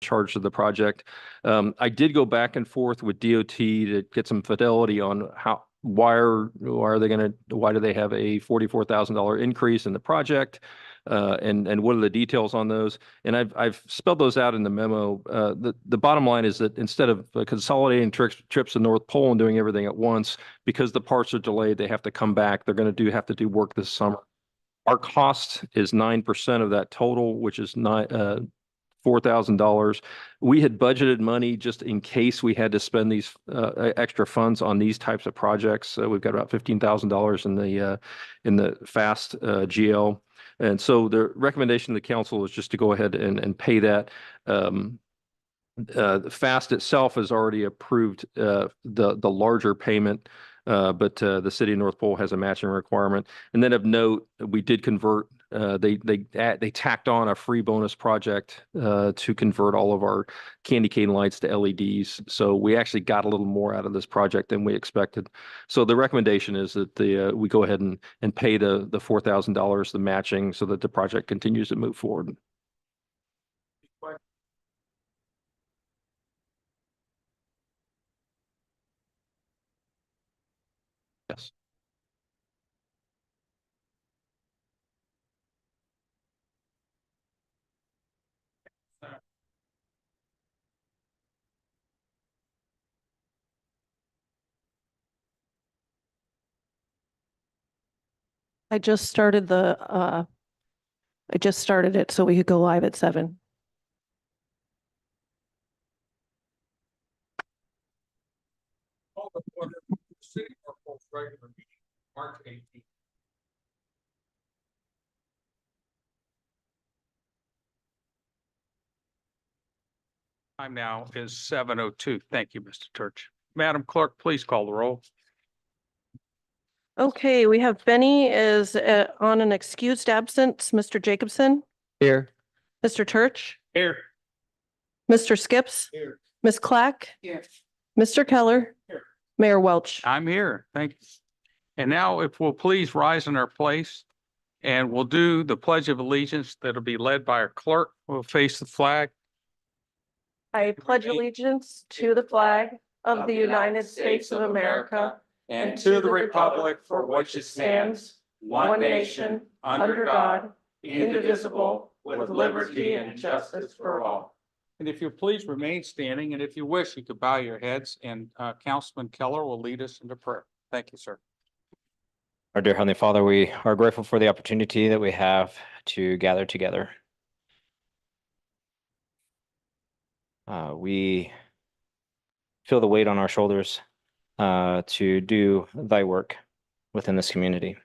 charge of the project. I did go back and forth with DOT to get some fidelity on why do they have a $44,000 increase in the project? And what are the details on those? And I've spelled those out in the memo. The bottom line is that instead of consolidating trips to North Pole and doing everything at once, because the parts are delayed, they have to come back. They're going to have to do work this summer. Our cost is 9% of that total, which is $4,000. We had budgeted money just in case we had to spend these extra funds on these types of projects. We've got about $15,000 in the FAST GL. And so the recommendation of the council is just to go ahead and pay that. The FAST itself has already approved the larger payment, but the city of North Pole has a matching requirement. And then of note, we did convert. They tacked on a free bonus project to convert all of our candy cane lights to LEDs. So we actually got a little more out of this project than we expected. So the recommendation is that we go ahead and pay the $4,000, the matching, so that the project continues to move forward. Yes. I just started it so we could go live at 7. March 18th. Time now is 7:02. Thank you, Mr. Turch. Madam Clerk, please call the roll. Okay, we have Benny is on an excused absence. Mr. Jacobson? Here. Mr. Turch? Here. Mr. Skips? Here. Ms. Clack? Here. Mr. Keller? Here. Mayor Welch? I'm here. Thank you. And now if we'll please rise in our place and we'll do the Pledge of Allegiance that'll be led by our clerk. We'll face the flag. I pledge allegiance to the flag of the United States of America and to the republic for which it stands, one nation, under God, indivisible, with liberty and justice for all. And if you please remain standing, and if you wish, you could bow your heads, and Councilman Keller will lead us into prayer. Thank you, sir. Our dear Heavenly Father, we are grateful for the opportunity that we have to gather together. We feel the weight on our shoulders to do thy work within this community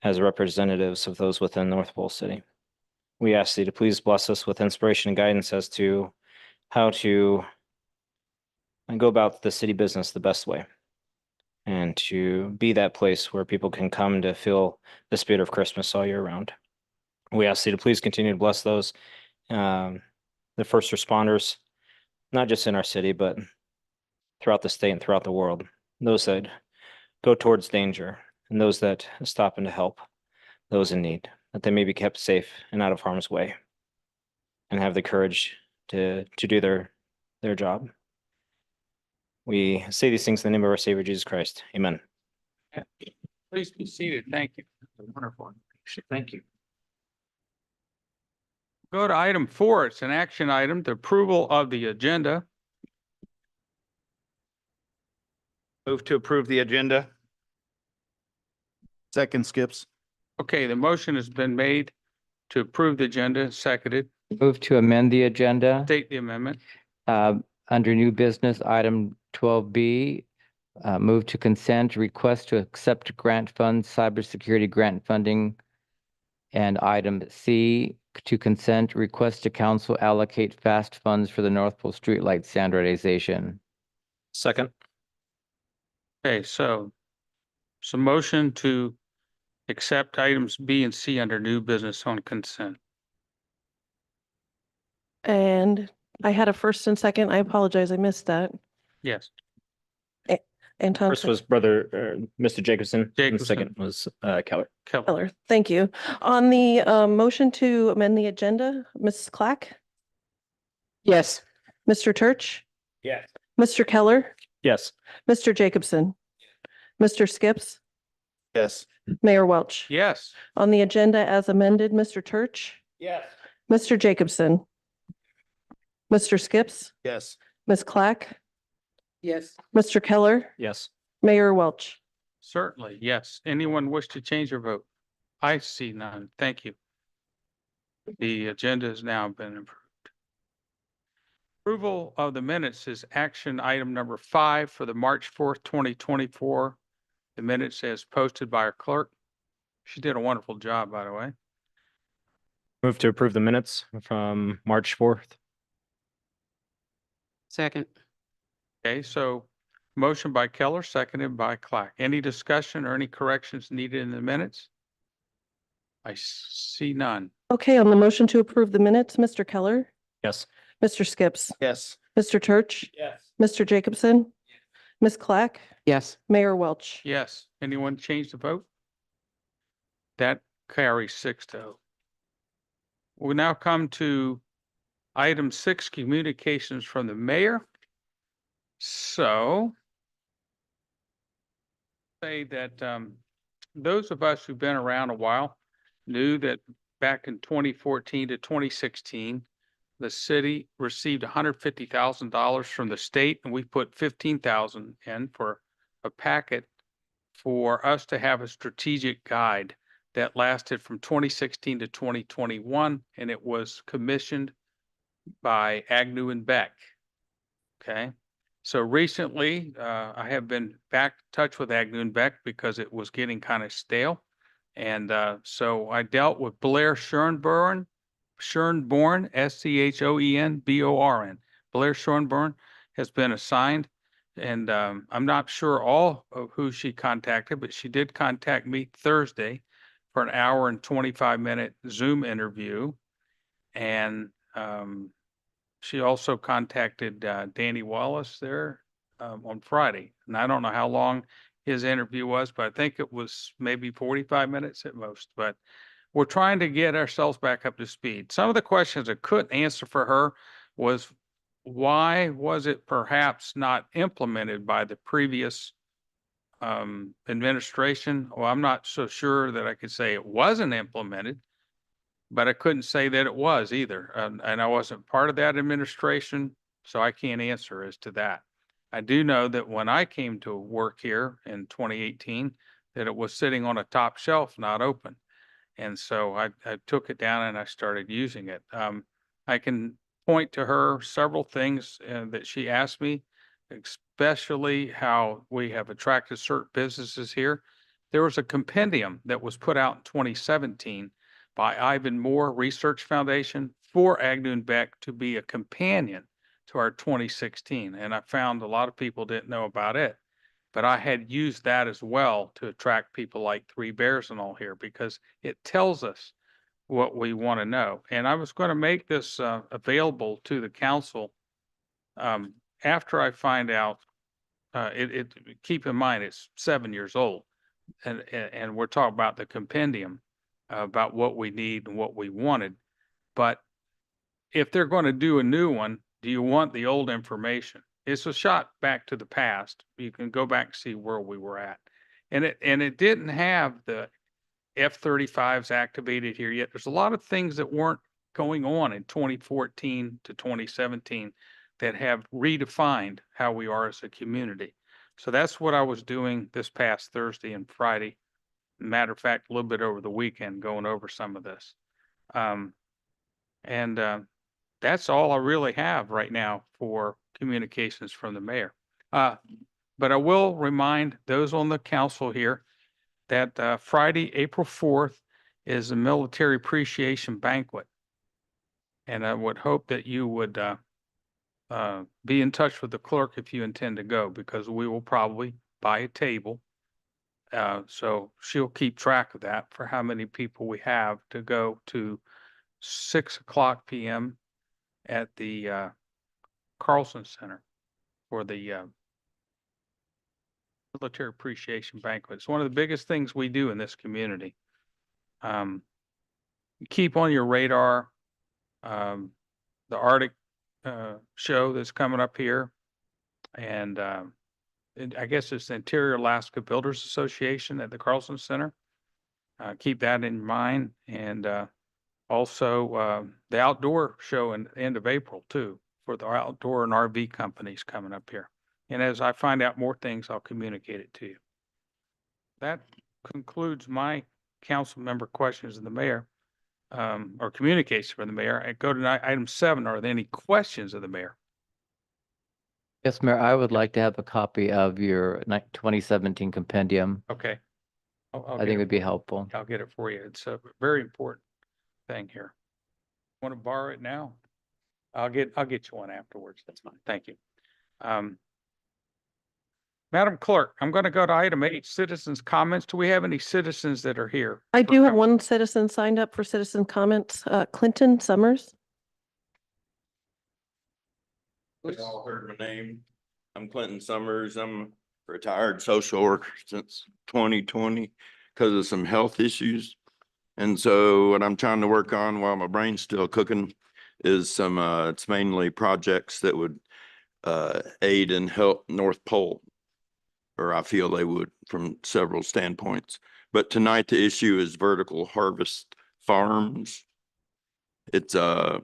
as representatives of those within North Pole City. We ask thee to please bless us with inspiration and guidance as to how to go about the city business the best way, and to be that place where people can come to feel the spirit of Christmas all year round. We ask thee to please continue to bless those, the first responders, not just in our city, but throughout the state and throughout the world, those that go towards danger and those that stop in to help those in need, that they may be kept safe and out of harm's way and have the courage to do their job. We say these things in the name of our Savior, Jesus Christ. Amen. Please be seated. Thank you. Wonderful. Thank you. Go to item 4. It's an action item, the approval of the agenda. Move to approve the agenda. Second, Skips. Okay, the motion has been made to approve the agenda, seconded. Move to amend the agenda. State the amendment. Under new business, item 12B, move to consent, request to accept grant funds, cybersecurity grant funding. And item C, to consent, request to council allocate FAST funds for the North Pole streetlight standardization. Second. Okay, so motion to accept items B and C under new business on consent. And I had a first and second. I apologize. I missed that. Yes. Anton. First was Mr. Jacobson. And Jacobson. second was Keller. Keller. Thank you. On the motion to amend the agenda, Ms. Clack? Yes. Mr. Church, Yes. Mr. Keller, Yes. Mr. Jacobson, Mr. Skips, Yes. Mayor Welch. Yes. On the agenda as amended, Mr. Church, Yes. Mr. Jacobson, Mr. Skips, Yes. Ms. Clack, Yes. Mr. Keller, Yes. Mayor Welch. Certainly, yes. Anyone wish to change their vote? I see none. Thank you. The agenda has now been approved. Approval of the minutes is action item number 5 for the March 4th, 2024. The minutes as posted by our clerk. She did a wonderful job, by the way. Move to approve the minutes from March 4th. Second. Okay, so motion by Keller, seconded by Clack. Any discussion or any corrections needed in the minutes? I see none. Okay, on the motion to approve the minutes, Mr. Keller, Yes. Mr. Skips, Yes. Mr. Church, Yes. Mr. Jacobson, Ms. Clack, Yes. Mayor Welch. Yes. Anyone change the vote? That carries 6-0. We'll now come to item 6, communications from the mayor. So say that those of us who've been around a while knew that back in 2014 to 2016, the city received $150,000 from the state, and we put 15,000 in for a packet for us to have a strategic guide that lasted from 2016 to 2021, and it was commissioned by Agnew and Beck. Okay. So recently, I have been back in touch with Agnew and Beck because it was getting kind of stale. And so I dealt with Blair Schoenborn, Schoenborn. Blair Schoenborn has been assigned. And I'm not sure all of who she contacted, but she did contact me Thursday for an hour and 25-minute Zoom interview. And she also contacted Danny Wallace there on Friday. And I don't know how long his interview was, but I think it was maybe 45 minutes at most. But we're trying to get ourselves back up to speed. Some of the questions I couldn't answer for her was, why was it perhaps not implemented by the previous administration? Well, I'm not so sure that I could say it wasn't implemented, but I couldn't say that it was either. And I wasn't part of that administration, so I can't answer as to that. I do know that when I came to work here in 2018, that it was sitting on a top shelf, not open. And so I took it down and I started using it. I can point to her several things that she asked me, especially how we have attracted certain businesses here. There was a compendium that was put out in 2017 by Ivan Moore Research Foundation for Agnew and Beck to be a companion to our 2016. And I found a lot of people didn't know about it. But I had used that as well to attract people like Three Bears and all here, because it tells us what we want to know. And I was going to make this available to the council after I find out. Keep in mind it's 7 years old, and we're talking about the compendium about what we need and what we wanted. But if they're going to do a new one, do you want the old information? It's a shot back to the past. You can go back and see where we were at. And it didn't have the F-35s activated here yet. There's a lot of things that weren't going on in 2014 to 2017 that have redefined how we are as a community. So that's what I was doing this past Thursday and Friday. Matter of fact, a little bit over the weekend, going over some of this. That's all I really have right now for communications from the mayor. But I will remind those on the council here that Friday, April 4th is a military appreciation banquet. And I would hope that you would be in touch with the clerk if you intend to go, because we will probably buy a table. So she'll keep track of that for how many people we have to go to 6:00 p.m. at the Carlson Center for the military appreciation banquet. It's one of the biggest things we do in this community. Keep on your radar the Arctic show that's coming up here. And I guess it's the Interior Alaska Builders Association at the Carlson Center. Keep that in mind. And also the outdoor show in the end of April too, for the outdoor and RV companies coming up here. And as I find out more things, I'll communicate it to you. That concludes my council member questions of the mayor, or communication from the mayor. I go to item 7. Are there any questions of the mayor? Yes, Mayor, I would like to have a copy of your 2017 compendium. Okay. I'll I get think it it would be for you. helpful. I'll get it for you. It's a very important thing here. Want to borrow it now? I'll get you one afterwards. That's fine. Thank you. Madam Clerk, I'm going to go to item 8, citizens' comments. Do we have any citizens that are here? I for do have com- one citizen signed up for citizen comments, Clinton Summers. We all heard my name. I'm Clinton Summers. I'm a retired social worker since 2020 because of some health issues. And so what I'm trying to work on while my brain's still cooking is some, it's mainly projects that would aid and help North Pole, or I feel they would from several standpoints. But tonight the issue is Vertical Harvest Farms. It's a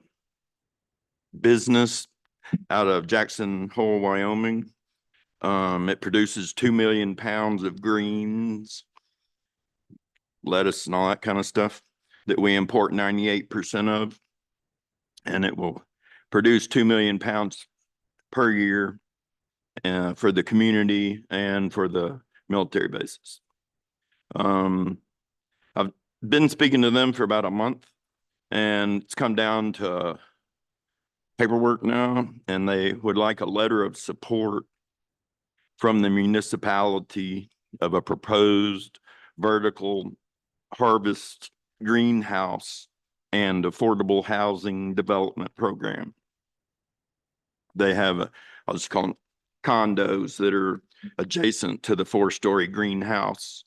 business out of Jackson Hole, Wyoming. It produces 2 million pounds of greens, lettuce and all that kind of stuff that we import 98% of. And it will produce 2 million pounds per year for the community and for the military bases. I've been speaking to them for about a month, and it's come down to paperwork now, and they would like a letter of support from the municipality of a proposed vertical harvest greenhouse and affordable housing development program. They have, I'll just call them condos that are adjacent to the 4-story greenhouse,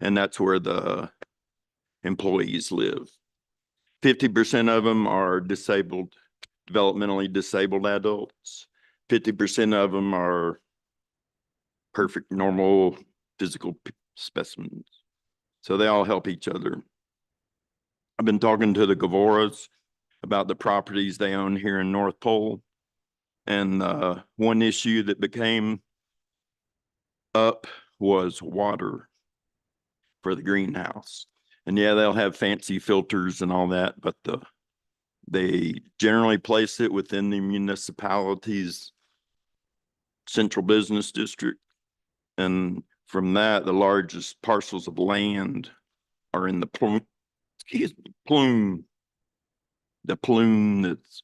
and that's where the employees live. 50% of them are disabled, developmentally disabled adults. 50% of them are perfect, normal physical specimens. So they all help each other. I've been talking to the Gavoras about the properties they own here in North Pole. And one issue that became up was water for the greenhouse. And yeah, they'll have fancy filters and all that, but they generally place it within the municipality's central business district. And from that, the largest parcels of land are in the plume, the plume that's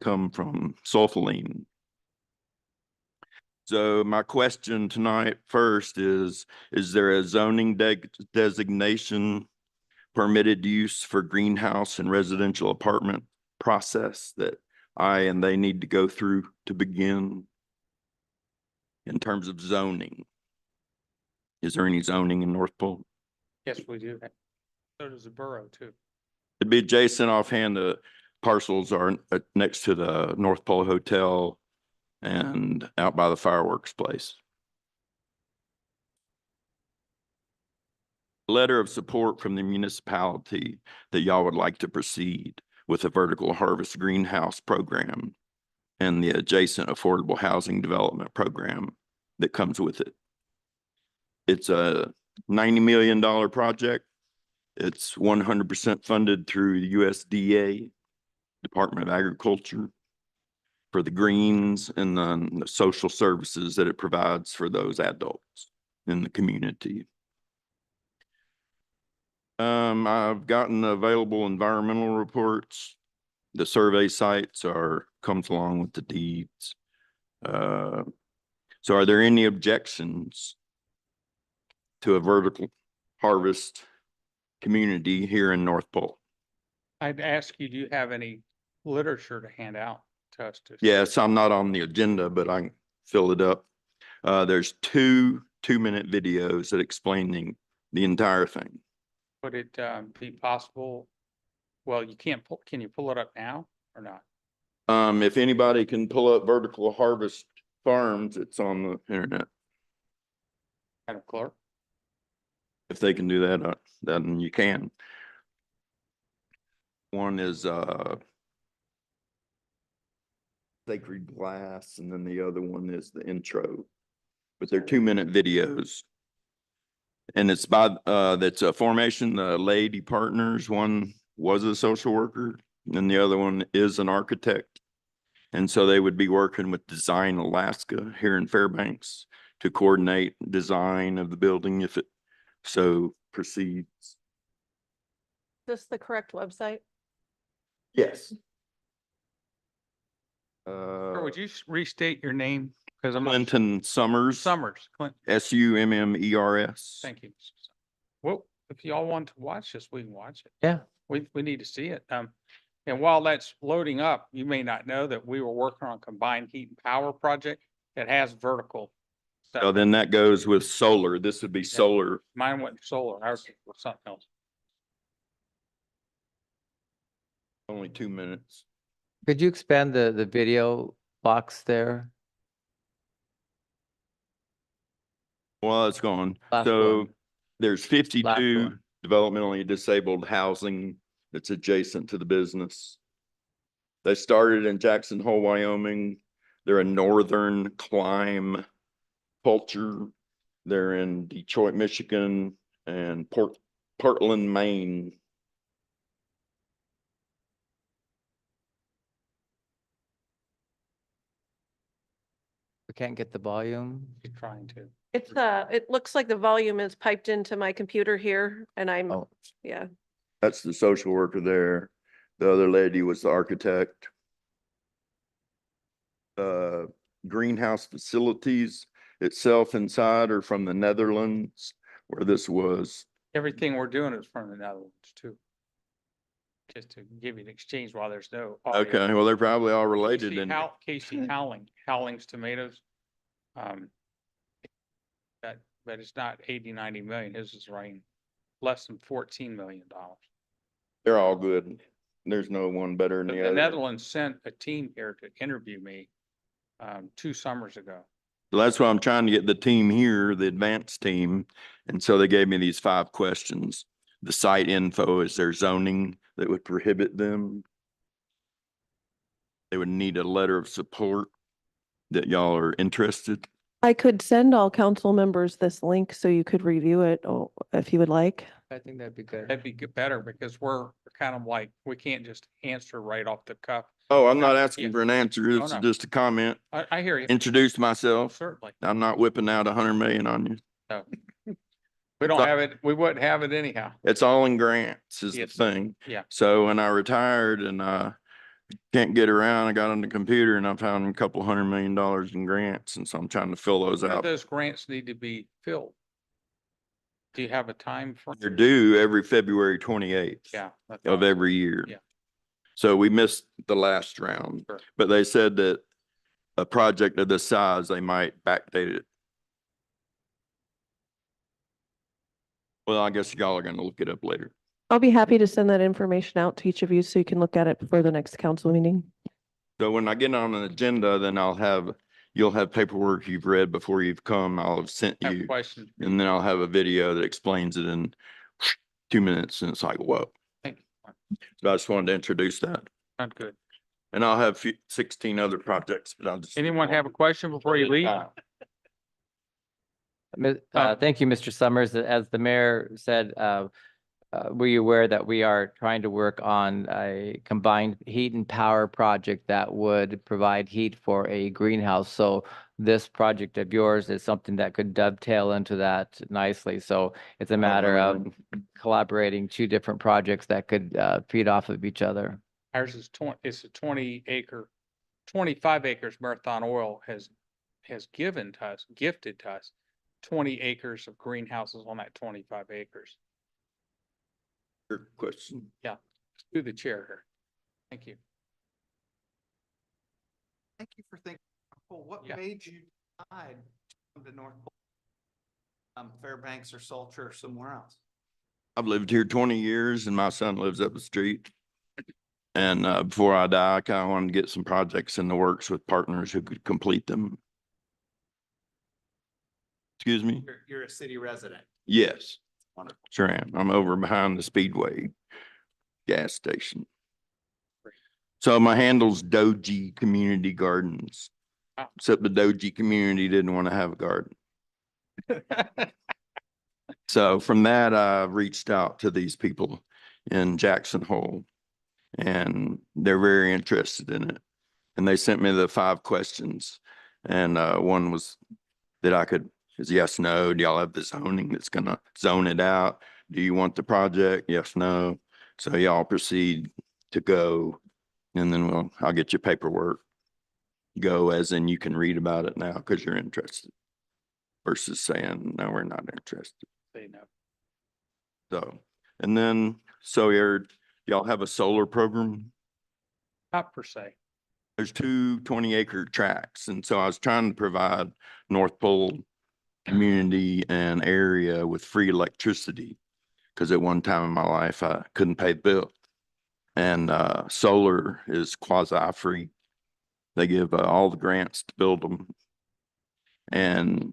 come from sulfoline. So my question tonight first is there a zoning designation permitted use for greenhouse and residential apartment process that I and they need to go through to begin in terms of zoning? Is there any zoning in North Pole? Yes, we do. So does the borough too. It'd be adjacent offhand. The parcels are next to the North Pole Hotel and out by the fireworks place. Letter of support from the municipality that y'all would like to proceed with a vertical harvest greenhouse program and the adjacent affordable housing development program that comes with it. It's a $90 million project. It's 100% funded through the USDA, Department of Agriculture, for the greens and the social services that it provides for those adults in the community. I've gotten available environmental reports. The survey sites comes along with the deeds. So are there any objections to a vertical harvest community here in North Pole? I'd ask you, do you have any literature to hand out to us? Yes, I'm not on the agenda, but I can fill it up. There's two 2-minute videos that explaining the entire thing. Would it be possible? Well, you can't pull, can you pull it up now or not? If anybody can pull up Vertical Harvest Farms, it's on the internet. Madam Clerk. If they can do that, then you can. One is, Sacred Glass, and then the other one is the intro. But they're 2-minute videos. And it's by, that's a formation, the Lady Partners. One was a social worker, and the other one is an architect. And so they would be working with Design Alaska here in Fairbanks to coordinate design of the building if it so proceeds. Is this the correct website? Yes. Or would you restate your name? Because I'm not. Clinton Summers. Summers, Clinton. Summers. Thank you. Mr. Summers. Well, if y'all want to watch this, we can watch it. Yeah. We need to see it. And while that's loading up, you may not know that we were working on a combined heat and power project that has vertical. stuff. So then that goes with solar. This would be solar. Mine went solar, ours was something else. Only 2 minutes. Could you expand the video box there? Well, it's gone. Last So one. there's Last 52 one. developmentally disabled housing that's adjacent to the business. They started in Jackson Hole, Wyoming. They're a northern climb culture. They're in Detroit, Michigan, and Portland, Maine. We can't get the volume. You're trying to. It's, it looks like the volume is piped into my computer here and I'm, Oh. yeah. That's the social worker there. The other lady was the architect. Greenhouse facilities itself inside are from the Netherlands, where this was. Everything we're doing is from the Netherlands too. Just to give you an exchange while there's no. audio. Okay, well, they're probably all related in. Casey Howling's tomatoes. But it's not 80-90 million. His is running less than $14 million. They're all good. There's no one better than the The other. Netherlands sent a team here to interview me 2 summers ago. So that's why I'm trying to get the team here, the advanced team. And so they gave me these 5 questions. The site info, is there zoning that would prohibit them? They would need a letter of support that y'all are interested. I could send all council members this link so you could review it if you would like. I think that'd be good. That'd be better because we're kind of like, we can't just answer right off the cuff. Oh, I'm not Yeah. asking for an answer. Oh, It's no. just a comment. I hear you. Introduce myself. Certainly. I'm not whipping out 100 million on you. No. We don't have it. We wouldn't have it anyhow. It's all in grants is the Yes. thing. Yeah. So when I retired and can't get around, I got on the computer and I found a couple $100 million in grants. And so I'm trying to fill those When do out. those grants need to be filled? Do you have a time frame? They're due every February 28th Yeah. I of thought- every year. Yeah. So we missed the last round, Sure. but they said that a project of this size, they might backdate it. Well, I guess y'all are gonna look it up later. I'll be happy to send that information out to each of you so you can look at it before the next council meeting. So when I get on an agenda, then you'll have paperwork you've read before you've come. I'll have sent I have you. questions. And then I'll have a video that explains it in 2 minutes and it's like, whoa. Thank you. So I just wanted to introduce that. Not good. And I'll have 16 other projects, but I'll just. Anyone have a question before you leave? Thank you, Mr. Summers. As the mayor said, were you aware that we are trying to work on a combined heat and power project that would provide heat for a greenhouse? So this project of yours is something that could dovetail into that nicely. So it's a matter of collaborating 2 different projects that could feed off of each other. Ours is it's a 25 acres. Marathon Oil has gifted to us 20 acres of greenhouses on that 25 acres. Your question. Through the chair here. Thank you. Thank you for thinking. Well, what Yeah. made you decide to come to North Pole? Fairbanks or Salter or somewhere else? I've lived here 20 years and my son lives up the street. And before I die, I kind of wanted to get some projects in the works with partners who could complete them. Excuse me? You're a city resident. Yes, Wonderful. sure am. I'm over behind the Speedway gas station. So my handle's Doji Community Gardens. Wow. Except the Doji community didn't want to have a garden. So from that, I reached out to these people in Jackson Hole, and they're very interested in it. And they sent me the 5 questions, and one was that I could, is yes, no. Do y'all have the zoning that's gonna zone it out? Do you want the project? Yes, no. So y'all proceed to go, and then I'll get your paperwork. Go as in you can read about it now because you're interested, versus saying, no, we're not interested. Say no. So, and then, so y'all have a solar program? Not per se. There's 2 20-acre tracts. And so I was trying to provide North Pole community and area with free electricity. Because at one time in my life, I couldn't pay the bill. And solar is quasi-free. They give all the grants to build them.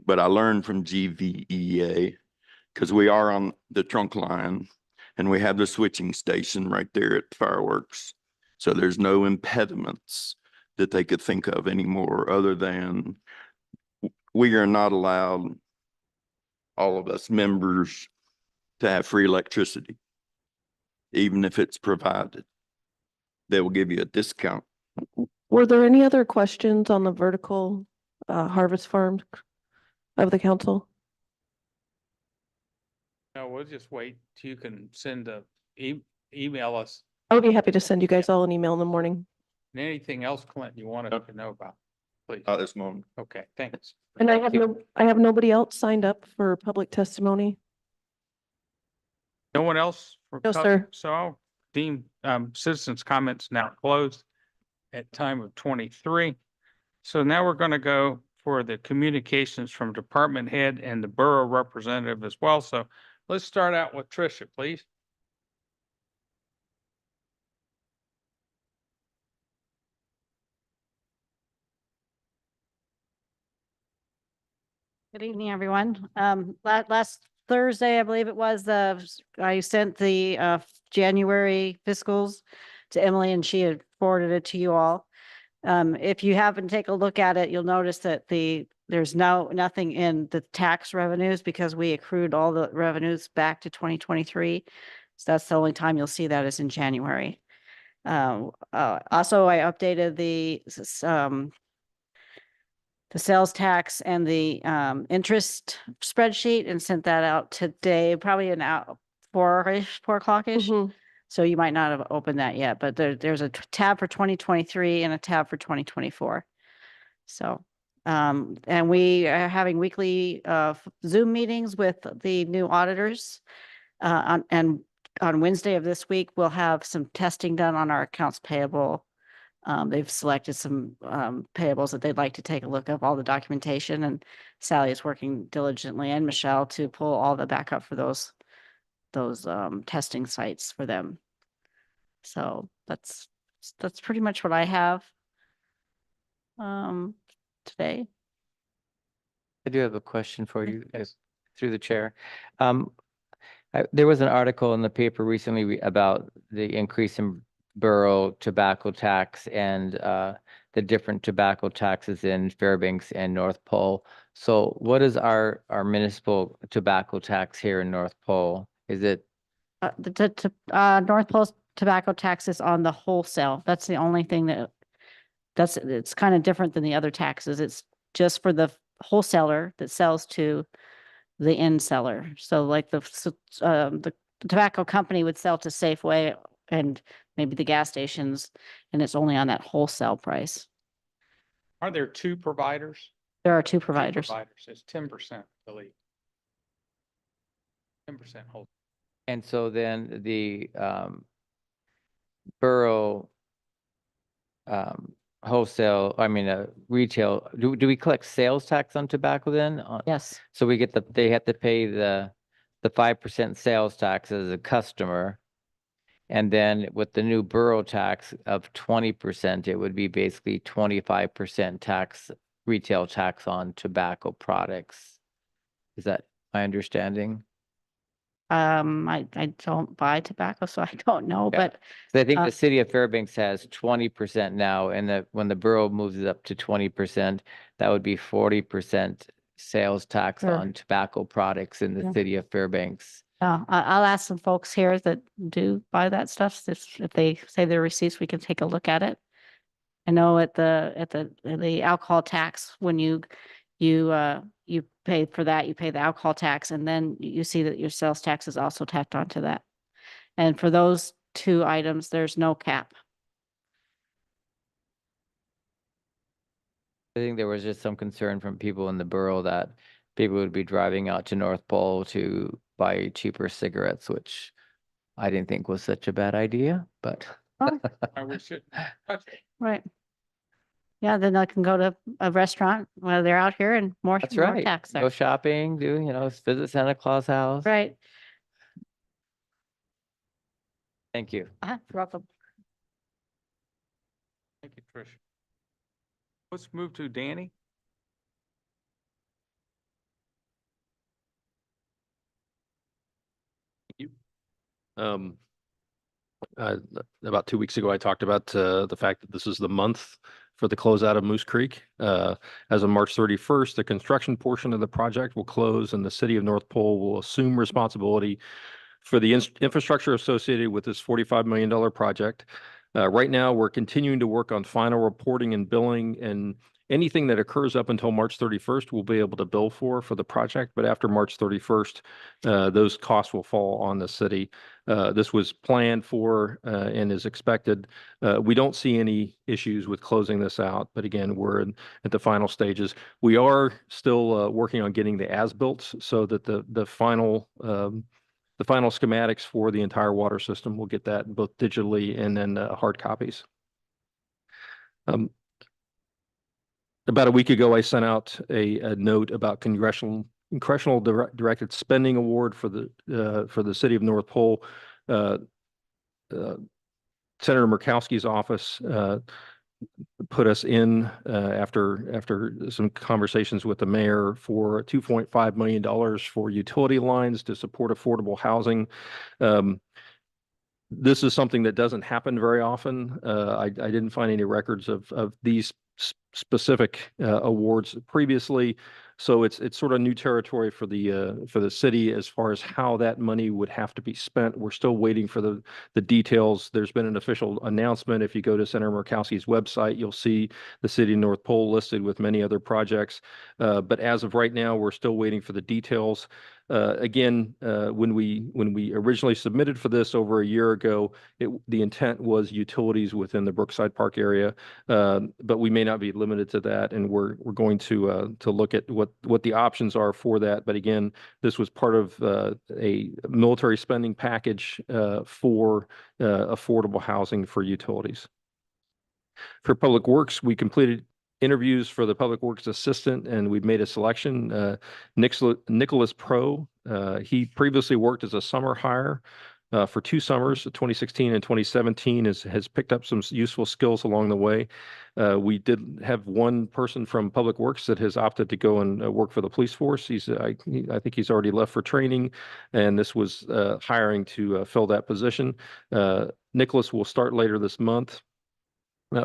But I learned from GVEA, because we are on the trunk line and we have the switching station right there at the fireworks. So there's no impediments that they could think of anymore other than we are not allowed, all of us members, to have free electricity, even if it's provided. They will give you a discount. Were there any other questions on the vertical harvest farms of the council? No, we'll just wait till you can send email us. I would be happy to send you guys all an email in the morning. And anything else, Clinton, you want us to know about, please. At this moment. Okay, thanks. And I have nobody else signed up for public testimony. No one else? No, sir. So I'll deem citizens' comments now closed at time of 23. So now we're going to go for the communications from department head and the borough representative as well. So let's start out with Tricia, please. Good evening, everyone. Last Thursday, I believe it was, I sent the January fiscals to Emily and she had forwarded it to you all. If you happen to take a look at it, you'll notice that there's nothing in the tax revenues because we accrued all the revenues back to 2023. So that's the only time you'll see that is in January. Also, I updated the sales tax and the interest spreadsheet and sent that out today, probably an hour, 4 o'clock-ish. Mhm. So you might not have opened that yet, but there's a tab for 2023 and a tab for 2024. So, and we are having weekly Zoom meetings with the new auditors. And on Wednesday of this week, we'll have some testing done on our accounts payable. They've selected some payables that they'd like to take a look of all the documentation, and Sally is working diligently, and Michelle, to pull all the backup for those testing sites for them. So that's pretty much what I have today. I do have a question for you as through the chair. There was an article in the paper recently about the increase in borough tobacco tax and the different tobacco taxes in Fairbanks and North Pole. So what is our municipal tobacco tax here in North Pole? Is it? North Pole's tobacco taxes on the wholesale. That's the only thing it's kind of different than the other taxes. It's just for the wholesaler that sells to the end seller. So like the tobacco company would sell to Safeway and maybe the gas stations, and it's only on that wholesale price. Are there 2 providers? There are 2 Two providers. It's 10%, I believe. 10% hold. And so then the borough wholesale, retail, do we collect sales tax on tobacco then? Yes. So we get they have to pay the 5% sales tax as a customer. And then with the new borough tax of 20%, it would be basically 25% tax, retail tax on tobacco products. Is that my understanding? I don't buy tobacco, so I don't know, Yeah. but So I think Uh, the city of Fairbanks has 20% now, and that when the borough moves it up to 20%, that would be 40% sales tax Sure. on tobacco products in the Yeah. city of Fairbanks. I'll ask some folks here that do buy that stuff. If they say their receipts, we can take a look at it. I know at the alcohol tax, when you pay for that, you pay the alcohol tax, and then you see that your sales tax is also tacked onto that. And for those two items, there's no cap. I think there was just some concern from people in the borough that people would be driving out to North Pole to buy cheaper cigarettes, which I didn't think was such a bad idea, but I we shouldn't touch it. Right. Yeah, then I can go to a restaurant while they're out here and more that's more right. tax Go there. shopping, visit Santa Claus house. Right. Thank you. You're welcome. Thank you, Trish. Let's move to Danny. Um, about 2 weeks ago, I talked about the fact that this is the month for the closeout of Moose Creek. As of March 31st, the construction portion of the project will close and the city of North Pole will assume responsibility for the infrastructure associated with this $45 million project. Right now, we're continuing to work on final reporting and billing, and anything that occurs up until March 31st, we'll be able to bill for the project. But after March 31st, those costs will fall on the city. This was planned for and is expected. We don't see any issues with closing this out, but again, we're at the final stages. We are still working on getting the as-built so that the final schematics for the entire water system, we'll get that both digitally and then hard copies. About a week ago, I sent out a note about congressional directed spending award for the city of North Pole. Senator Murkowski's office put us in after some conversations with the mayor for $2.5 million for utility lines to support affordable housing. This is something that doesn't happen very often. I didn't find any records of these specific awards previously. So it's sort of new territory for the city as far as how that money would have to be spent. We're still waiting for the details. There's been an official announcement. If you go to Senator Murkowski's website, you'll see the city of North Pole listed with many other projects. But as of right now, we're still waiting for the details. Again, when we originally submitted for this over a year ago, the intent was utilities within the Brookside Park area, but we may not be limited to that, and we're going to look at what the options are for that. But again, this was part of a military spending package for affordable housing for utilities. For Public Works, we completed interviews for the Public Works assistant, and we've made a selection. Nicholas Pro, he previously worked as a summer hire for 2 summers, 2016 and 2017, has picked up some useful skills along the way. We did have one person from Public Works that has opted to go and work for the police force. I think he's already left for training, and this was hiring to fill that position. Nicholas will start later this month.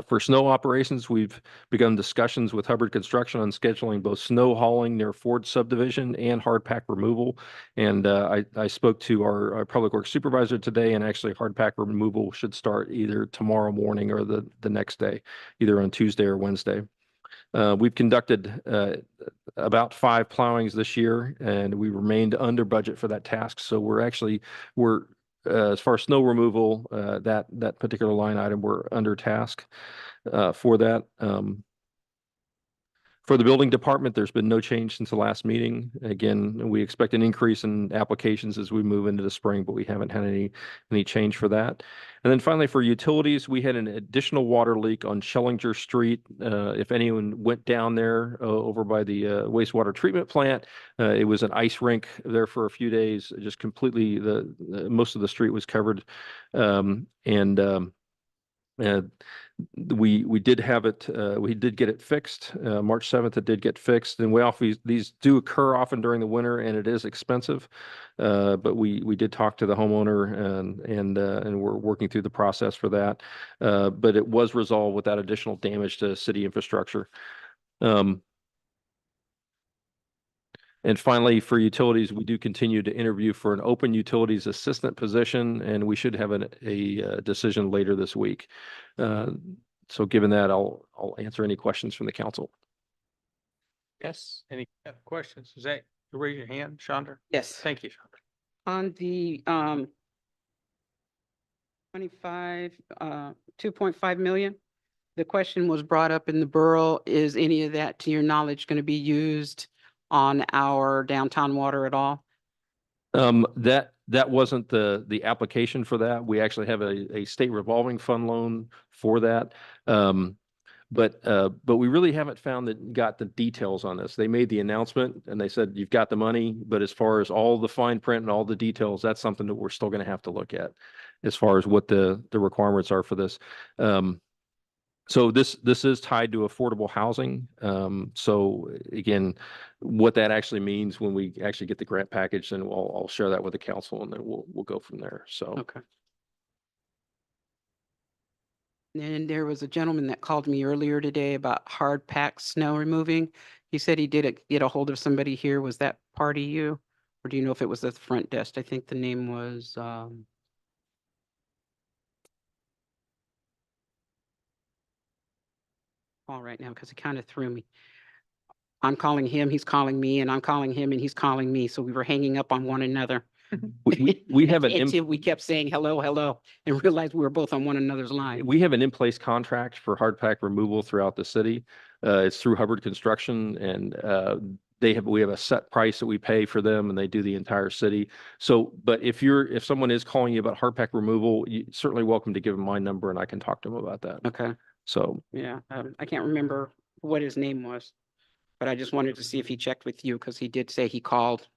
For snow operations, we've begun discussions with Hubbard Construction on scheduling both snow hauling near Ford subdivision and hard pack removal. And I spoke to our Public Works supervisor today, and actually hard pack removal should start either tomorrow morning or the next day, either on Tuesday or Wednesday. We've conducted about 5 plowings this year, and we remained under budget for that task. So we're as far as snow removal, that particular line item, we're under task for that. For the building department, there's been no change since the last meeting. Again, we expect an increase in applications as we move into the spring, but we haven't had any change for that. And then finally, for utilities, we had an additional water leak on Schellinger Street. If anyone went down there over by the wastewater treatment plant, it was an ice rink there for a few days. Just completely, most of the street was covered. We did have it, we did get it fixed. March 7th, it did get fixed. And these do occur often during the winter and it is expensive. But we did talk to the homeowner and we're working through the process for that. But it was resolved without additional damage to city infrastructure. And finally, for utilities, we do continue to interview for an open utilities assistant position, and we should have a decision later this week. So given that, I'll answer any questions from the council. Yes, any questions? Is that, you raise your hand, Chandra? Yes. Thank you, Chandra. On the 2.5 million, the question was brought up in the borough, is any of that, to your knowledge, going to be used on our downtown water at all? That wasn't the application for that. We actually have a state revolving fund loan for that. But we really haven't got the details on this. They made the announcement and they said, you've got the money, but as far as all the fine print and all the details, that's something that we're still going to have to look at as far as what the requirements are for this. So this is tied to affordable housing. So again, what that actually means when we actually get the grant package, then I'll share that with the council and then we'll go from there. So. Okay. And there was a gentleman that called me earlier today about hard packed snow removing. He said he did get a hold of somebody here. Was that part of you? Or do you know if it was the front desk? I think the name was, call right now because it kind of threw me. I'm calling him, he's calling me, and I'm calling him and he's calling me. So we were hanging up on one another. We have Until we kept saying hello, hello, and realized we were both on one another's line. We have an in-place contract for hard pack removal throughout the city. It's through Hubbard Construction and we have a set price that we pay for them and they do the entire city. So, but if someone is calling you about hard pack removal, you're certainly welcome to give them my number and I can talk to them about that. Okay. So. Yeah, I can't remember what his name was, but I just wanted to see if he checked with you because he did say he called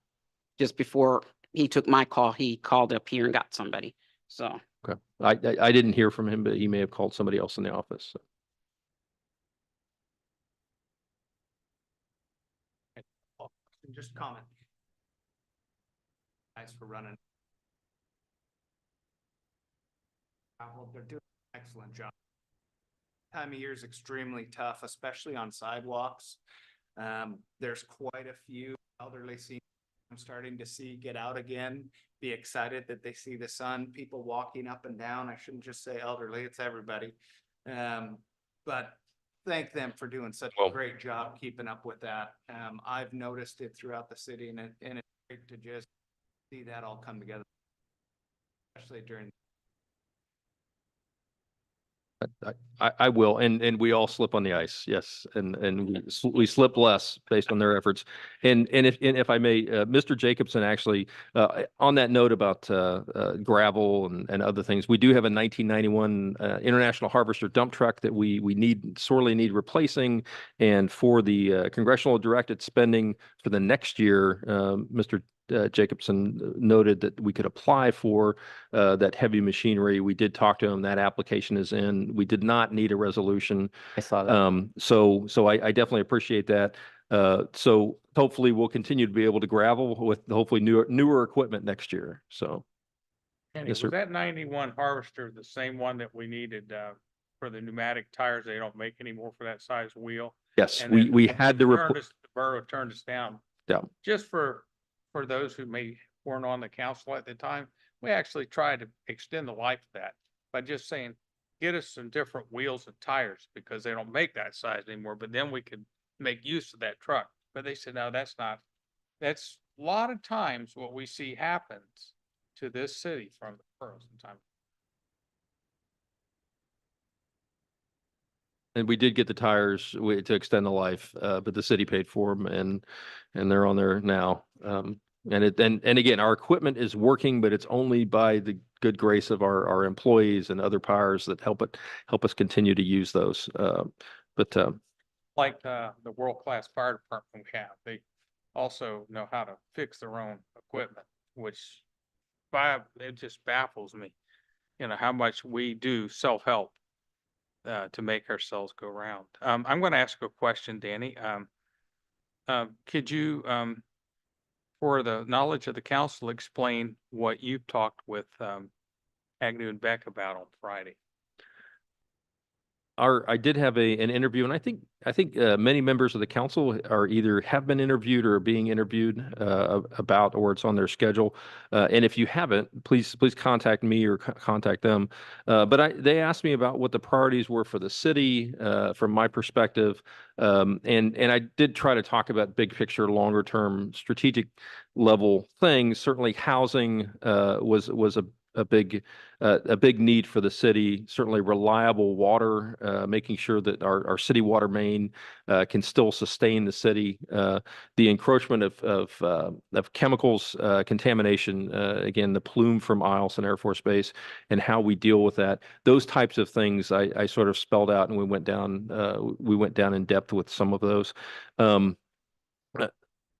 just before he took my call. He called up here and got somebody. So. Okay. I didn't hear from him, but he may have called somebody else in the office. So. Just a comment. Thanks for running. Well, they're doing an excellent job. Time of year is extremely tough, especially on sidewalks. There's quite a few elderly seniors I'm starting to see get out again, be excited that they see the sun, people walking up and down. I shouldn't just say elderly, it's everybody. But thank them for doing such a great job keeping up with that. I've noticed it throughout the city and it's great to just see that all come together, especially during. I will, and we all slip on the ice, yes, and we slip less based on their efforts. And if I may, Mr. Jacobson actually, on that note about gravel and other things, we do have a 1991 International Harvester dump truck that we sorely need replacing. And for the congressional directed spending for the next year, Mr. Jacobson noted that we could apply for that heavy machinery. We did talk to him. That application is in. We did not need a resolution. I saw that. So I definitely appreciate that. So hopefully we'll continue to be able to gravel with hopefully newer equipment next year. So. Kenny, Yes, was sir. that 91 harvester the same one that we needed for the pneumatic tires? They don't make anymore for that size wheel. Yes, And we then had they to turned us- the borough turned us down. Yeah. Just for those who weren't on the council at the time, we actually tried to extend the life of that by just saying, get us some different wheels and tires because they don't make that size anymore, but then we could make use of that truck. But they said, no, that's a lot of times what we see happens to this city from the boroughs sometimes. And we did get the tires to extend the life, but the city paid for them and they're on there now. And again, our equipment is working, but it's only by the good grace of our employees and other powers that help us continue to use those. Like the world-class fire department we have, they also know how to fix their own equipment, which it just baffles me, how much we do self-help to make ourselves go round. I'm going to ask a question, Danny. Could you, for the knowledge of the council, explain what you've talked with Agnew and Beck about on Friday? I did have an interview, and I think many members of the council are either have been interviewed or are being interviewed about, or it's on their schedule. And if you haven't, please contact me or contact them. But they asked me about what the priorities were for the city from my perspective, and I did try to talk about big picture, longer term, strategic level things. Certainly, housing was a big need for the city. Certainly reliable water, making sure that our city water main can still sustain the city. The encroachment of chemicals, contamination, again, the plume from Eielson Air Force Base and how we deal with that. Those types of things I sort of spelled out, and we went down in depth with some of those.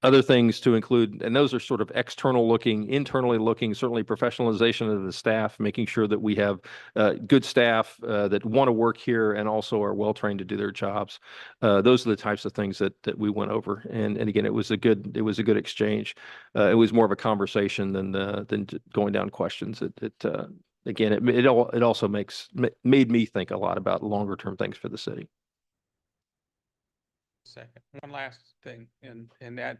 Other things to include, and those are sort of external looking, internally looking, certainly professionalization of the staff, making sure that we have good staff that want to work here and also are well trained to do their jobs. Those are the types of things that we went over. And again, it was a good exchange. It was more of a conversation than going down questions. Again, it also made me think a lot about longer term things for the city. Second, one last thing, and that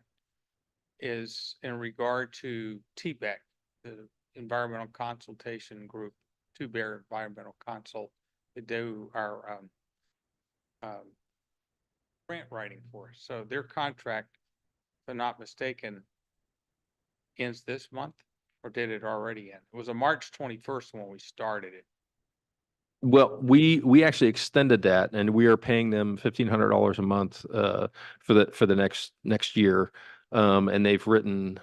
is in regard to TBEC, the Environmental Consultation Group, Two-Bear Environmental Consult. They do our grant writing for us. So their contract, if I'm not mistaken, ends this month, or did it already end? It was a March 21st when we started it. Well, we actually extended that, and we are paying them $1,500 a month for the next year. And they've written.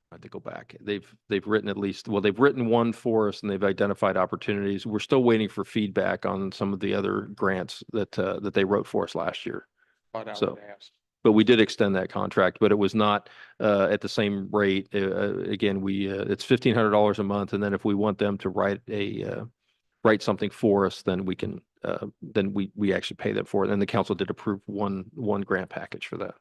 I have to go back. They've written they've written one for us, and they've identified opportunities. We're still waiting for feedback on some of the other grants that they wrote for us last year. But I So. would ask. But we did extend that contract, but it was not at the same rate. Again, it's $1,500 a month, and then if we want them to write something for us, then we can then we actually pay them for it. And the council did approve one grant package for that.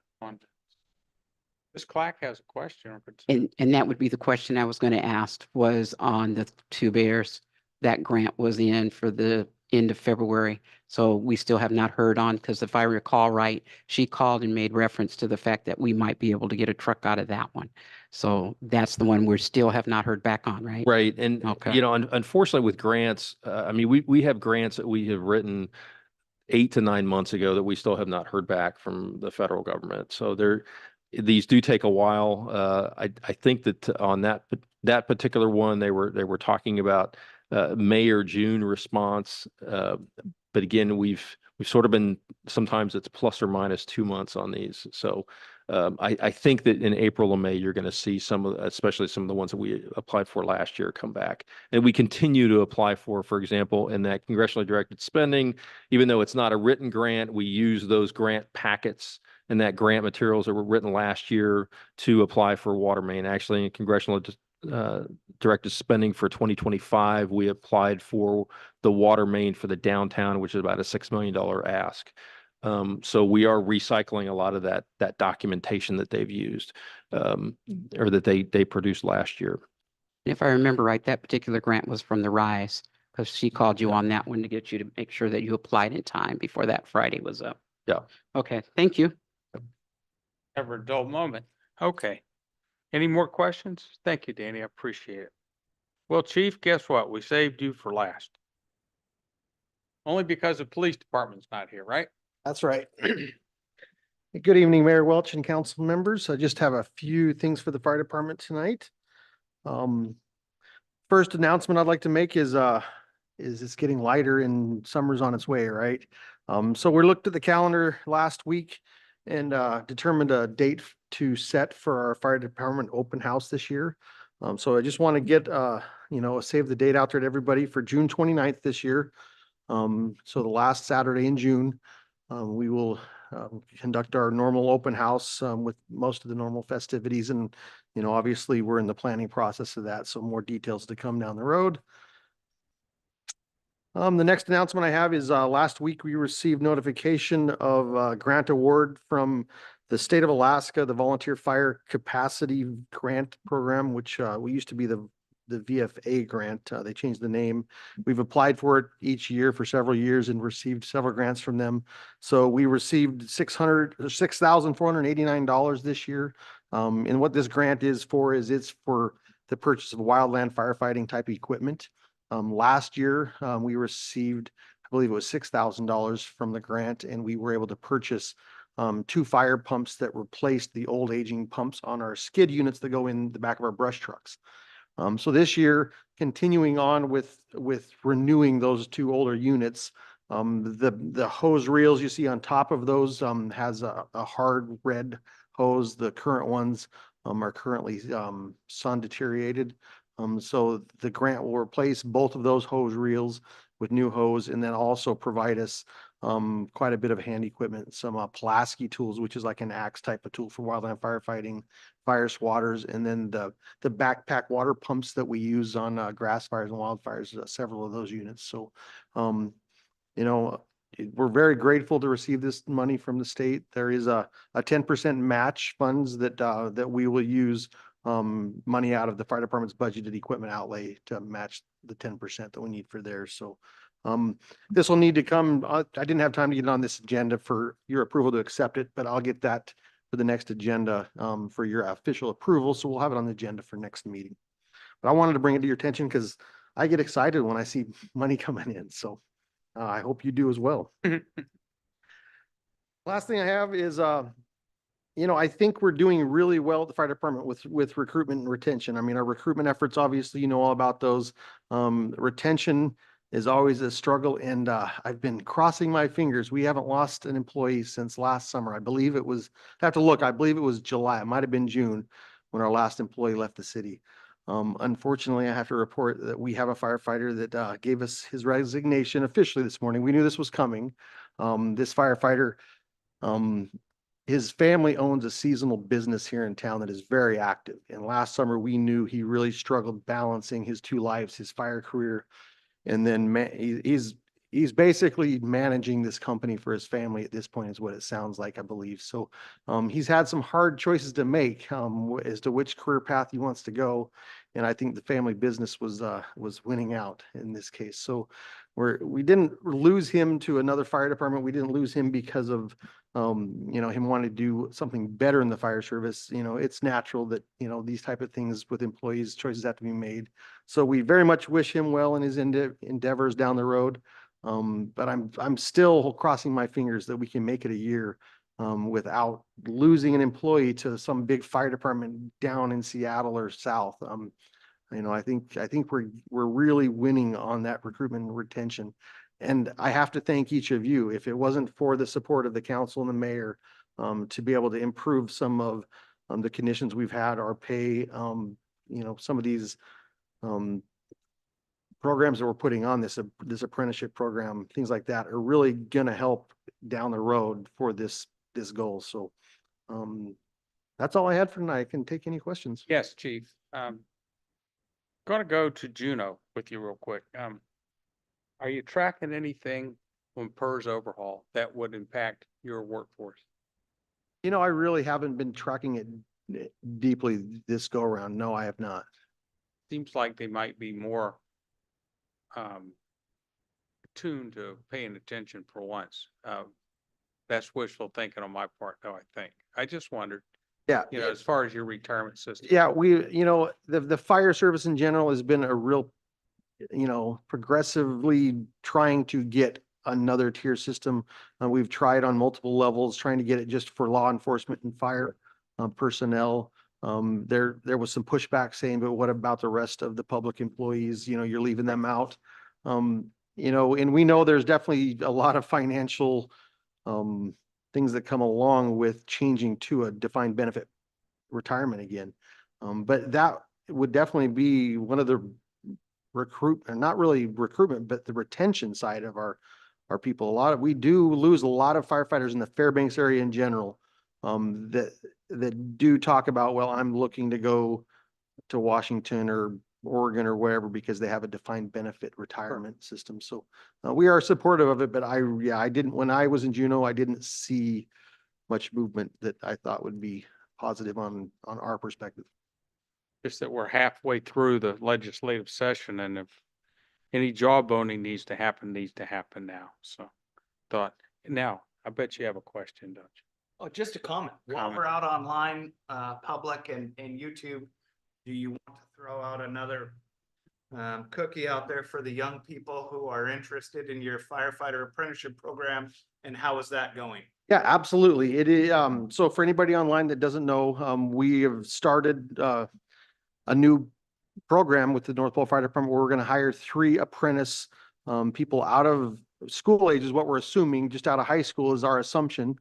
Ms. Clack has a question or concern. And that would be the question I was going to ask, was on the Two Bears. That grant was in for the end of February. So we still have not heard on, because if I recall right, she called and made reference to the fact that we might be able to get a truck out of that one. So that's the one we still have not heard back on, right? Right. And, Okay. Unfortunately with grants, I mean, we have grants that we have written 8 to 9 months ago that we still have not heard back from the federal government. So these do take a while. I think that on that particular one, they were talking about May or June response. But again, we've sort of been, sometimes it's plus or minus 2 months on these. So I think that in April and May, you're going to see especially some of the ones that we applied for last year come back. And we continue to apply for example, in that congressionally directed spending, even though it's not a written grant, we use those grant packets and that grant materials that were written last year to apply for water main. Actually, in congressional directed spending for 2025, we applied for the water main for the downtown, which is about a $6 million ask. So we are recycling a lot of that documentation that they've used or that they produced last year. If I remember right, that particular grant was from the RISE, because she called you on that one to get you to make sure that you applied in time before that Friday was up. Yeah. Okay, thank you. Never a dull moment. Okay. Any more questions? Thank you, Danny. I appreciate it. Well, Chief, guess what? We saved you for last. Only because the police department's not here, right? That's right. Good evening, Mayor Welch and council members. I just have a few things for the fire department tonight. First announcement I'd like to make is is it's getting lighter and summer's on its way, right? So we looked at the calendar last week and determined a date to set for our fire department open house this year. So I just want to get save the date out there to everybody for June 29th this year. So the last Saturday in June, we will conduct our normal open house with most of the normal festivities. And, obviously we're in the planning process of that. So more details to come down the road. The next announcement I have is last week we received notification of a grant award from the state of Alaska, the Volunteer Fire Capacity Grant Program, which we used to be the VFA grant. They changed the name. We've applied for it each year for several years and received several grants from them. So we received $6,489 this year. And what this grant is for is it's for the purchase of wildland firefighting type equipment. Last year, we received, I believe it was $6,000 from the grant, and we were able to purchase 2 fire pumps that replaced the old aging pumps on our skid units that go in the back of our brush trucks. So this year, continuing on with renewing those 2 older units, the hose reels you see on top of those has a hard red hose. The current ones are currently sun deteriorated. So the grant will replace both of those hose reels with new hose, and then also provide us quite a bit of hand equipment, some Pulaski tools, which is like an axe type of tool for wildland firefighting, fire swatters, and then the backpack water pumps that we use on grass fires and wildfires, several of those units. So, we're very grateful to receive this money from the state. There is a 10% match funds that we will use money out of the fire department's budgeted equipment outlay to match the 10% that we need for theirs. So this will need to come. I didn't have time to get it on this agenda for your approval to accept it, but I'll get that for the next agenda for your official approval. So we'll have it on the agenda for next meeting. But I wanted to bring it to your attention because I get excited when I see money coming in. So I hope you do as well. Last thing I have is I think we're doing really well at the fire department with recruitment and retention. I mean, our recruitment efforts, obviously, all about those. Retention is always a struggle, and I've been crossing my fingers. We haven't lost an employee since last summer. I believe it was, I have to look, I believe it was July. It might have been June when our last employee left the city. Unfortunately, I have to report that we have a firefighter that gave us his resignation officially this morning. We knew this was coming. This firefighter, his family owns a seasonal business here in town that is very active. And last summer, we knew he really struggled balancing his 2 lives, his fire career. And then he's basically managing this company for his family at this point is what it sounds like, I believe. So he's had some hard choices to make as to which career path he wants to go. And I think the family business was winning out in this case. So we didn't lose him to another fire department. We didn't lose him because of him wanting to do something better in the fire service. It's natural that, these type of things with employees, choices have to be made. So we very much wish him well in his endeavors down the road. But I'm still crossing my fingers that we can make it a year without losing an employee to some big fire department down in Seattle or south. I think we're really winning on that recruitment and retention. And I have to thank each of you. If it wasn't for the support of the council and the mayor to be able to improve some of the conditions we've had, our pay, some of these programs that we're putting on this apprenticeship program, things like that are really gonna help down the road for this goal. So that's all I had for tonight. I can take any questions. Yes, Chief. Gonna go to Juneau with you real quick. Are you tracking anything on PERS overhaul that would impact your workforce? I really haven't been tracking it deeply this go around. No, I have not. Seems like they might be more tuned to paying attention for once. That's wishful thinking on my part, though, I think. I just wondered, Yeah. as far as your retirement system. Yeah, the fire service in general has been a real, progressively trying to get another tier system. We've tried on multiple levels, trying to get it just for law enforcement and fire personnel. There was some pushback saying, but what about the rest of the public employees? You're leaving them out. And we know there's definitely a lot of financial things that come along with changing to a defined benefit retirement again. But that would definitely be one of the not really recruitment, but the retention side of our people. We do lose a lot of firefighters in the Fairbanks area in general, that do talk about, well, I'm looking to go to Washington or Oregon or wherever because they have a defined benefit retirement system. So we are supportive of it, but when I was in Juneau, I didn't see much movement that I thought would be positive on our perspective. Just that we're halfway through the legislative session, and if any jawboning needs to happen now. So thought, now, I bet you have a question, don't you? Oh, just a comment. While Comment. we're out online, public and YouTube, do you want to throw out another cookie out there for the young people who are interested in your firefighter apprenticeship program? And how is that going? Yeah, absolutely. It is, so for anybody online that doesn't know, we have started a new program with the North Pole Fire Department where we're going to hire 3 apprentice people out of school age is what we're assuming, just out of high school is our assumption.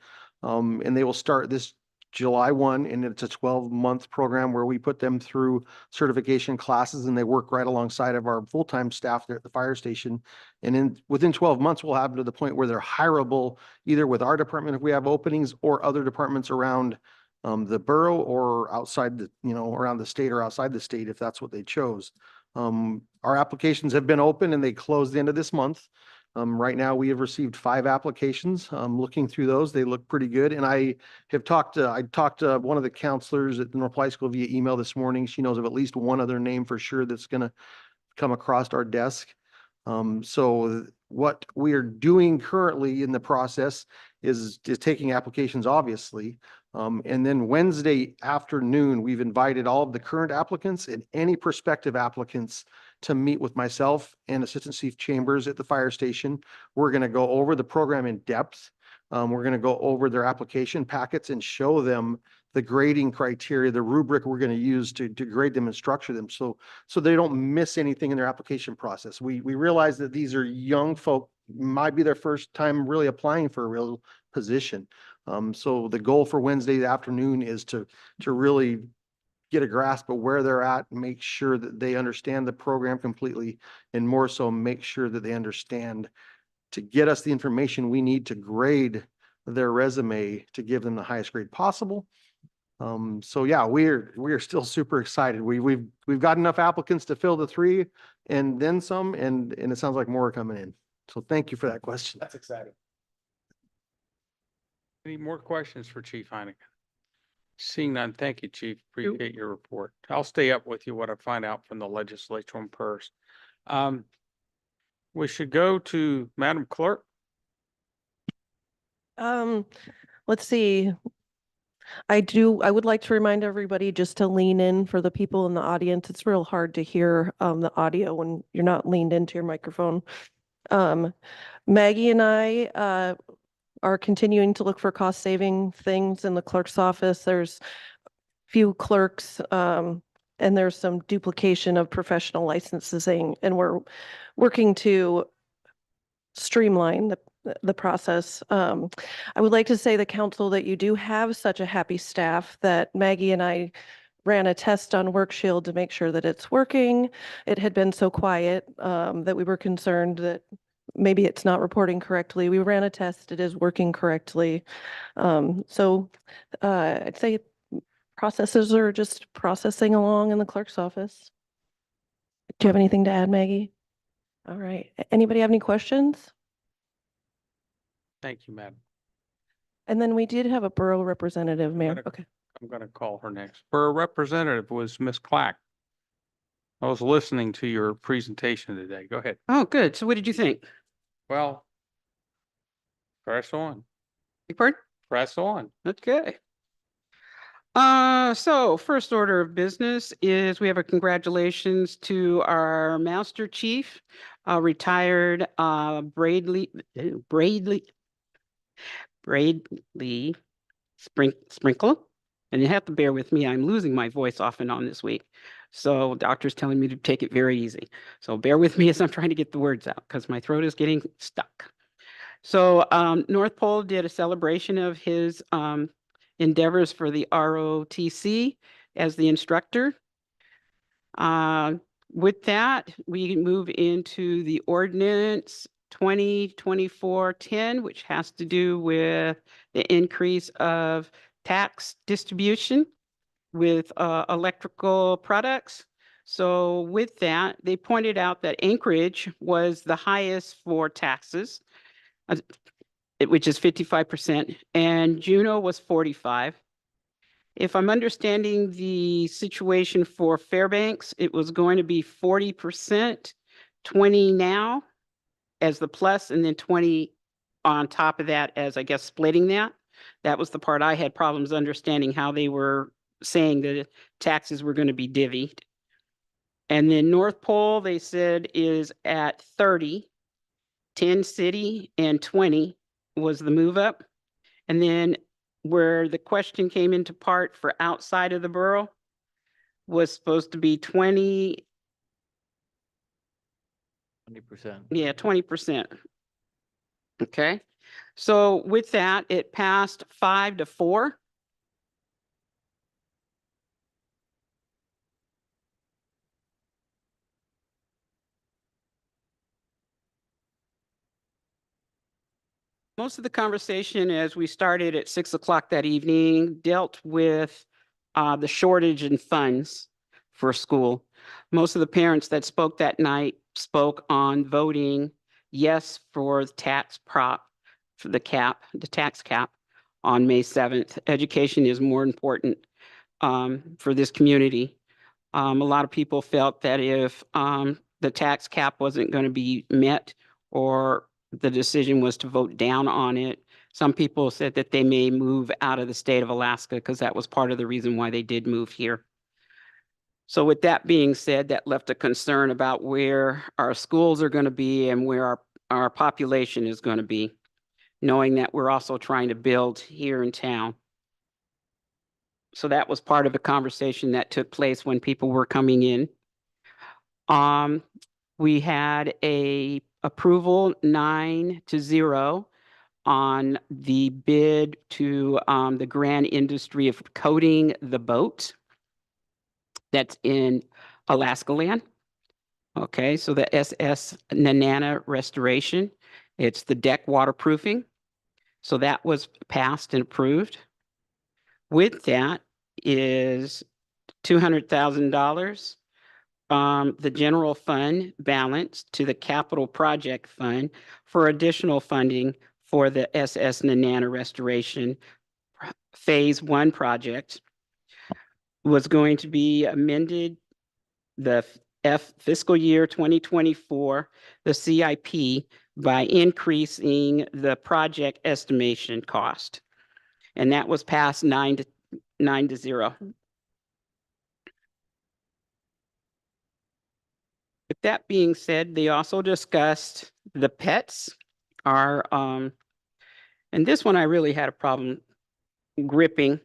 And they will start this July 1, and it's a 12-month program where we put them through certification classes and they work right alongside of our full-time staff there at the fire station. And within 12 months, we'll have them to the point where they're hireable either with our department if we have openings or other departments around the borough or outside around the state or outside the state if that's what they chose. Our applications have been open and they close the end of this month. Right now, we have received 5 applications. Looking through those, they look pretty good. And I talked to one of the counselors at the North High School via email this morning. She knows of at least one other name for sure that's going to come across our desk. So what we are doing currently in the process is taking applications, obviously. And then Wednesday afternoon, we've invited all of the current applicants and any prospective applicants to meet with myself and Assistant Chief Chambers at the fire station. We're going to go over the program in depth. We're going to go over their application packets and show them the grading criteria, the rubric we're going to use to grade them and structure them so they don't miss anything in their application process. We realize that these are young folk, might be their first time really applying for a real position. So the goal for Wednesday afternoon is to really get a grasp of where they're at, make sure that they understand the program completely, and more so make sure that they understand to get us the information we need to grade their resume to give them the highest grade possible. So yeah, we're still super excited. We've got enough applicants to fill the 3 and then some, and it sounds like more are coming in. So thank you for that question. That's exciting. Any more questions for Chief Heineken? Seeing none, thank you, Chief. Appreciate your report. I'll stay up with you what I find out from the legislature in person. We should go to Madam Clerk. Let's see. I would like to remind everybody just to lean in for the people in the audience. It's real hard to hear the audio when you're not leaned into your microphone. Maggie and I are continuing to look for cost saving things in the clerk's office. There's few clerks and there's some duplication of professional licensing, and we're working to streamline the process. I would like to say the council that you do have such a happy staff that Maggie and I ran a test on WorkShield to make sure that it's working. It had been so quiet that we were concerned that maybe it's not reporting correctly. We ran a test. It is working correctly. So I'd say processes are just processing along in the clerk's office. Do you have anything to add, Maggie? All right. Anybody have any questions? Thank you, Madam. And then we did have a borough representative, Mayor. Okay. I'm going to call her next. Borough Representative was Miss Clack. I was listening to your presentation today. Go ahead. Oh, good. So what did you think? Well, press on. Beg pardon? Press on. Okay. So first order of business is we have a congratulations to our Master Chief, retired Bradley Sprinkle. And you have to bear with me, I'm losing my voice off and on this week. So doctor's telling me to take it very easy. So bear with me as I'm trying to get the words out because my throat is getting stuck. So North Pole did a celebration of his endeavors for the ROTC as the instructor. With that, we move into the ordinance 2024-10, which has to do with the increase of tax distribution with electrical products. So with that, they pointed out that Anchorage was the highest for taxes, which is 55%, and Juneau was 45. If I'm understanding the situation for Fairbanks, it was going to be 40%, 20 now as the plus, and then 20 on top of that as, I guess, splitting that. That was the part I had problems understanding how they were saying that taxes were going to be divvied. And then North Pole, they said, is at 30, 10 city, and 20 was the move up. And then where the question came into part for outside of the borough was supposed to be 20, 20%. yeah, 20%. Okay. So with that, it passed 5-4. Most of the conversation as we started at 6 o'clock that evening dealt with the shortage in funds for school. Most of the parents that spoke that night spoke on voting yes for the tax prop, for the tax cap on May 7th. Education is more important for this community. A lot of people felt that if the tax cap wasn't going to be met or the decision was to vote down on it, some people said that they may move out of the state of Alaska because that was part of the reason why they did move here. So with that being said, that left a concern about where our schools are going to be and where our population is going to be, knowing that we're also trying to build here in town. So that was part of the conversation that took place when people were coming in. We had a approval 9-0 on the bid to the grand industry of coating the boat that's in Alaska land. Okay, so the SS Nanana restoration, it's the deck waterproofing. So that was passed and approved. With that is $200,000. The general fund balance to the capital project fund for additional funding for the SS Nanana restoration phase 1 project was going to be amended the fiscal year 2024, the CIP, by increasing the project estimation cost. And that was passed 9-0. With that being said, they also discussed the pets are, and this one I really had a problem gripping,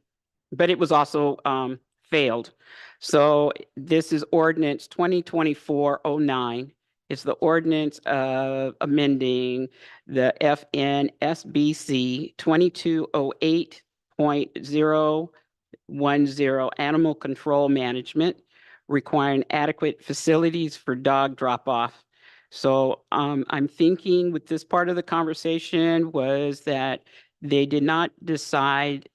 but it was also failed. So this is ordinance 2024-09. It's the ordinance of amending the FNSBC 2208.010 animal control management, requiring adequate facilities for dog drop-off. So I'm thinking with this part of the conversation was that they did not decide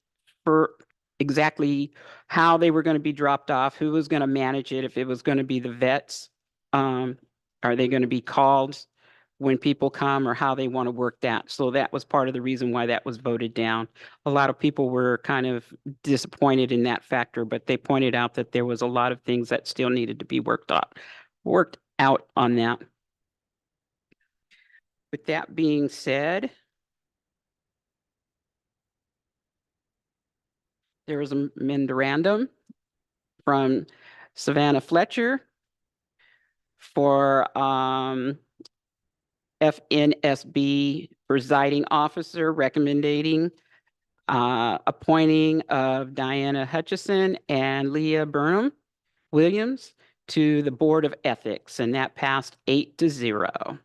for exactly how they were going to be dropped off, who was going to manage it, if it was going to be the vets, are they going to be called when people come, or how they want to work that. So that was part of the reason why that was voted down. A lot of people were kind of disappointed in that factor, but they pointed out that there was a lot of things that still needed to be worked out on that. With that being said, there was a memorandum from Savannah Fletcher for FNSB presiding officer recommending appointing of Diana Hutchison and Leah Burnham Williams to the Board of Ethics, and that passed 8-0.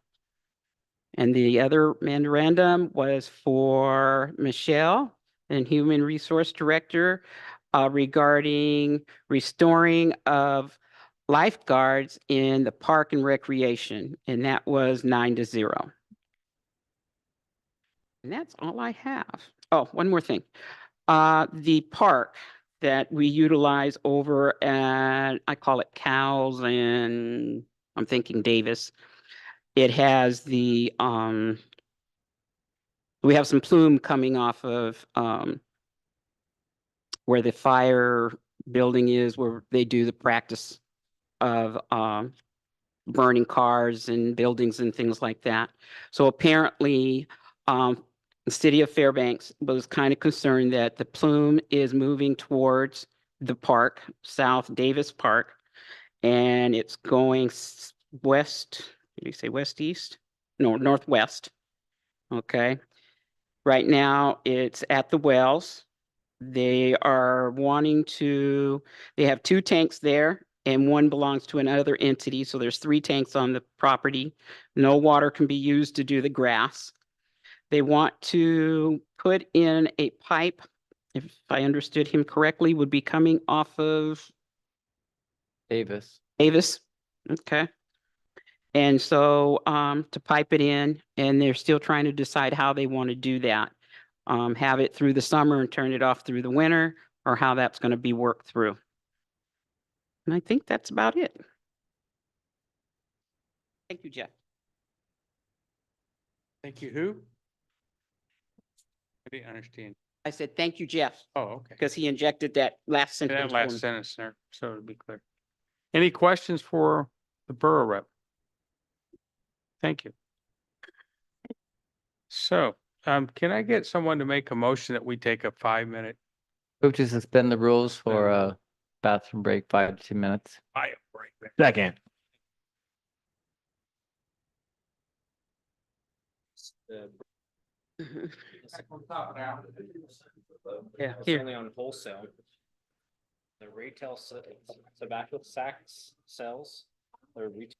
And the other memorandum was for Michelle and Human Resource Director regarding restoring of lifeguards in the park and recreation, and that was 9-0. And that's all I have. Oh, one more thing. The park that we utilize over at, I call it Cowles, and I'm thinking Davis. It has the, we have some plume coming off of, where the fire building is, where they do the practice of, burning cars and buildings and things like that. So apparently, the city of Fairbanks was kind of concerned that the plume is moving towards the park, South Davis Park, and it's going west, did you say west east? No, northwest. Okay. Right now, it's at the wells. They are wanting to, they have 2 tanks there and one belongs to another entity. So there's 3 tanks on the property. No water can be used to do the grass. They want to put in a pipe, if I understood him correctly, would be coming off of Davis. Davis. Okay. And so to pipe it in, and they're still trying to decide how they want to do that. Have it through the summer and turn it off through the winter, or how that's going to be worked through. And I think that's about it. Thank you, Jeff. Thank you, who? I didn't understand. I said, thank you, Jeff, Oh, okay. because he injected that last That sentence. for last me. sentence there, so to be clear. Any questions for the borough rep? Thank you. So, can I get someone to make a motion that we take a 5-minute Move to suspend the rules for Suspend. a bathroom break, 5 to 2 minutes. bio break? Second. Mhm. Yeah, Here. only on wholesale. The retail tobacco sacks sells, or retail